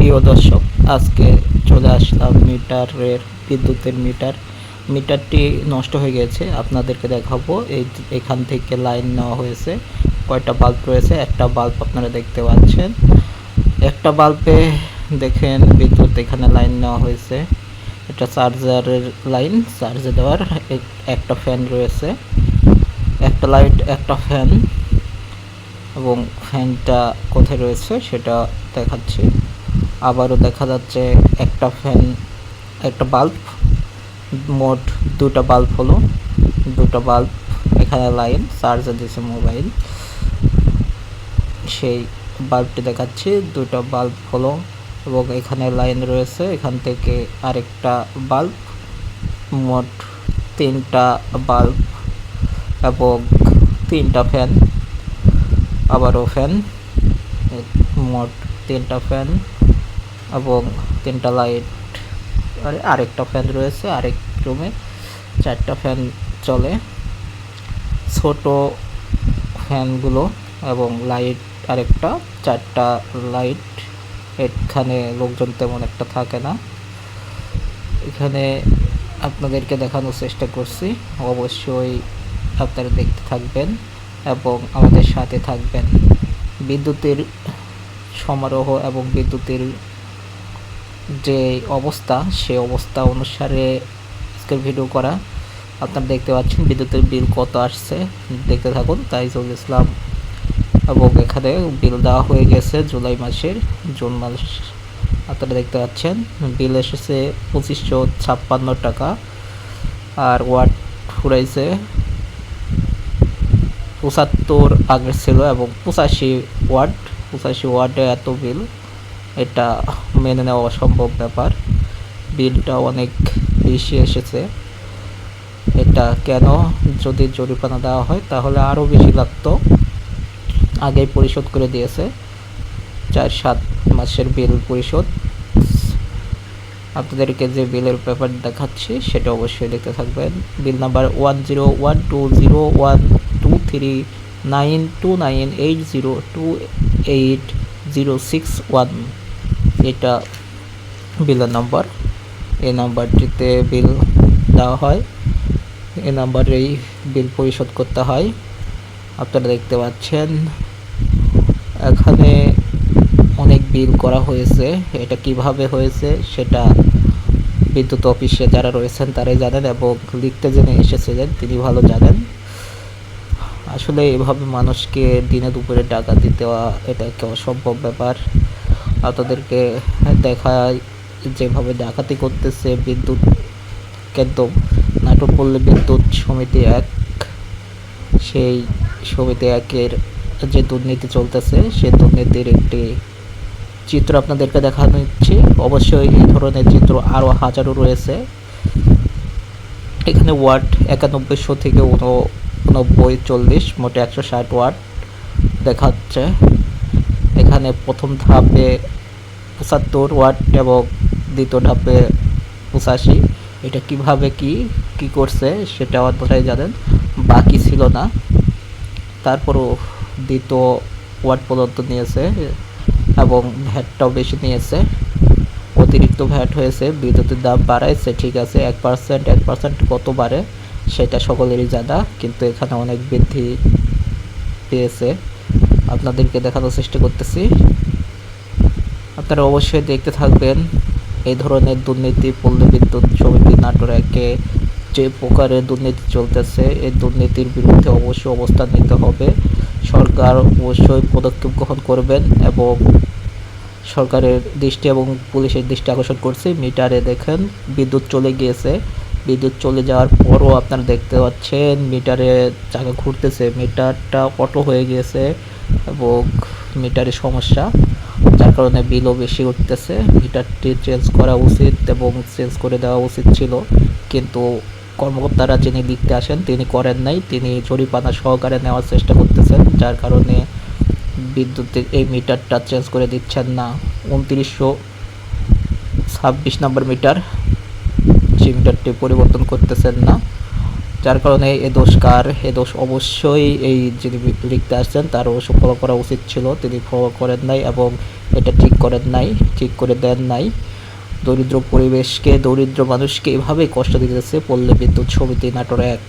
প্রিয় দর্শক, আজকে চলে আসলাম বিদ্যুতের মিটারটি নষ্ট হয়ে গেছে। আপনাদেরকে দেখাবো এখান থেকে লাইন নেওয়া হয়েছে, কয়টা বাল্ব রয়েছে। একটা বাল্ব আপনারা দেখতে পাচ্ছেন, একটা বাল্বে দেখেন বিদ্যুৎ এখানে লাইন নেওয়া হয়েছে। এটা চার্জারের লাইন, চার্জে দেওয়ার। একটা ফ্যান রয়েছে, একটা লাইট, একটা ফ্যান, এবং ফ্যানটা কোথায় রয়েছে সেটা দেখাচ্ছি। আবারও দেখা যাচ্ছে একটা ফ্যান, একটা বাল্ব, মোট দুটো বাল্ব হলো, দুটো বাল্ব। এখানে লাইন, চার্জে দিয়েছে মোবাইল, সেই বাল্বটি দেখাচ্ছি। দুটো বাল্ব হলো এবং এখানে লাইন রয়েছে, এখান থেকে আরেকটা বাল্ব। মোট তিনটা বাল্ব এবং তিনটা ফ্যান, আবারও ফ্যান, মোট তিনটা ফ্যান এবং তিনটা লাইট। আরেকটা ফ্যান রয়েছে আরেক রুমে, চারটা ফ্যান চলে, ছোট ফ্যানগুলো এবং লাইট আরেকটা, চারটা লাইট। এখানে লোকজন তেমন একটা থাকে না। এখানে আপনাদেরকে দেখানোর চেষ্টা করছি, অবশ্যই আপনারা দেখতে থাকবেন এবং আমাদের সাথে থাকবেন। বিদ্যুতের সমারোহ এবং বিদ্যুতের যে অবস্থা, সে অবস্থা অনুসারে আজকের ভিডিও করা। আপনারা দেখতে পাচ্ছেন বিদ্যুতের বিল কত আসছে, দেখতে থাকুন। তাই চলে ইসলাম, এবং এখানে বিল দেওয়া হয়ে গেছে জুলাই মাসের, জুন মাস। আপনারা দেখতে পাচ্ছেন বিল এসেছে 2556 টাকা, আর ওয়াট ফুরাইছে 75 আগে ছিল, এবং 85 ওয়াটে এত বিল, এটা মেনে নেওয়া অসম্ভব ব্যাপার। বিলটা অনেক বেশি এসেছে। এটা কেন? যদি জরিমানা দেওয়া হয় তাহলে আরও বেশি লাগতো। আগেই পরিশোধ করে দিয়েছে, 4-7 মাসের বিল পরিশোধ। আপনাদেরকে যে বিলের পেপার দেখাচ্ছি সেটা অবশ্যই দেখতে থাকবেন। বিল নাম্বার 101201239298028061, এটা বিলের নাম্বার। এই নাম্বারটিতে বিল দেওয়া হয়, এই নাম্বারেই বিল পরিশোধ করতে হয়। আপনারা দেখতে পাচ্ছেন এখানে অনেক বিল করা হয়েছে। এটা কিভাবে হয়েছে সেটা বিদ্যুৎ অফিসে যারা রয়েছেন তারাই জানেন, এবং লিখতে জেনে এসেছিলেন তিনি ভালো জানেন। আসলে এভাবে মানুষকে দিনে দুপুরে ডাকাতি দেওয়া, এটা একটা অসম্ভব ব্যাপার। আপনাদেরকে দেখায় যেভাবে ডাকাতি করতেছে বিদ্যুৎ কেন্দ্র, নাটকপল্লী বিদ্যুৎ সমিতি এক, সেই সমিতি একের যে দুর্নীতি চলতেছে, সেই দুর্নীতির একটি চিত্র আপনাদেরকে দেখানো হচ্ছে। অবশ্যই এই ধরনের চিত্র আরও হাজারো রয়েছে। এখানে ওয়াট 9100 থেকে 90-40, মোটে 160 ওয়াট দেখাচ্ছে। এখানে প্রথম ধাপে 75 ওয়াট এবং দ্বিতীয় ধাপে 85। এটা কিভাবে কি করছে সেটা আপনারাই জানেন, বাকি ছিল না। তারপরও দ্বিতীয় ওয়াট পর্যন্ত নিয়েছে, এবং ভ্যাটটাও বেশি নিয়েছে, অতিরিক্ত ভ্যাট হয়েছে। বিদ্যুতের দাম বাড়াইছে ঠিক আছে, 1% কত বাড়ে সেটা সকলেরই জানা, কিন্তু এখানে অনেক বৃদ্ধি পেয়েছে। আপনাদেরকে দেখানোর চেষ্টা করতেছি, আপনারা অবশ্যই দেখতে থাকবেন। এই ধরনের দুর্নীতি পল্লী বিদ্যুৎ সমিতি নাটোর একে যে প্রকারের দুর্নীতি চলতেছে, এই দুর্নীতির বিরুদ্ধে অবশ্যই অবস্থান নিতে হবে। সরকার অবশ্যই পদক্ষেপ গ্রহণ করবেন, এবং সরকারের দৃষ্টি এবং পুলিশের দৃষ্টি আকর্ষণ করছে। মিটারে দেখেন বিদ্যুৎ চলে গিয়েছে, বিদ্যুৎ চলে যাওয়ার পরও আপনারা দেখতে পাচ্ছেন মিটারে চাকা ঘুরতেছে, মিটারটা অটো হয়ে গিয়েছে এবং মিটারে সমস্যা, যার কারণে বিলও বেশি উঠতেছে। মিটারটি চেঞ্জ করা উচিত এবং চেঞ্জ করে দেওয়া উচিত ছিল, কিন্তু কর্মকর্তারা যিনি লিখতে আসেন তিনি করেন নাই, তিনি জরিমানা সহকারে নেওয়ার চেষ্টা করতেছেন, যার কারণে বিদ্যুতের এই মিটারটা চেঞ্জ করে দিচ্ছেন না। 2926 নম্বর মিটার, সেই মিটারটি পরিবর্তন করতেছেন না, যার কারণে এ দোষ কার? এ দোষ অবশ্যই এই যিনি লিখতে আসছেন তার অবশ্য ফলো করা উচিত ছিল, তিনি ফলো করেন নাই এবং এটা ঠিক করেন নাই, ঠিক করে দেন নাই। দরিদ্র পরিবেশকে, দরিদ্র মানুষকে এভাবেই কষ্ট দিতেছে পল্লী বিদ্যুৎ সমিতি নাটোর 1।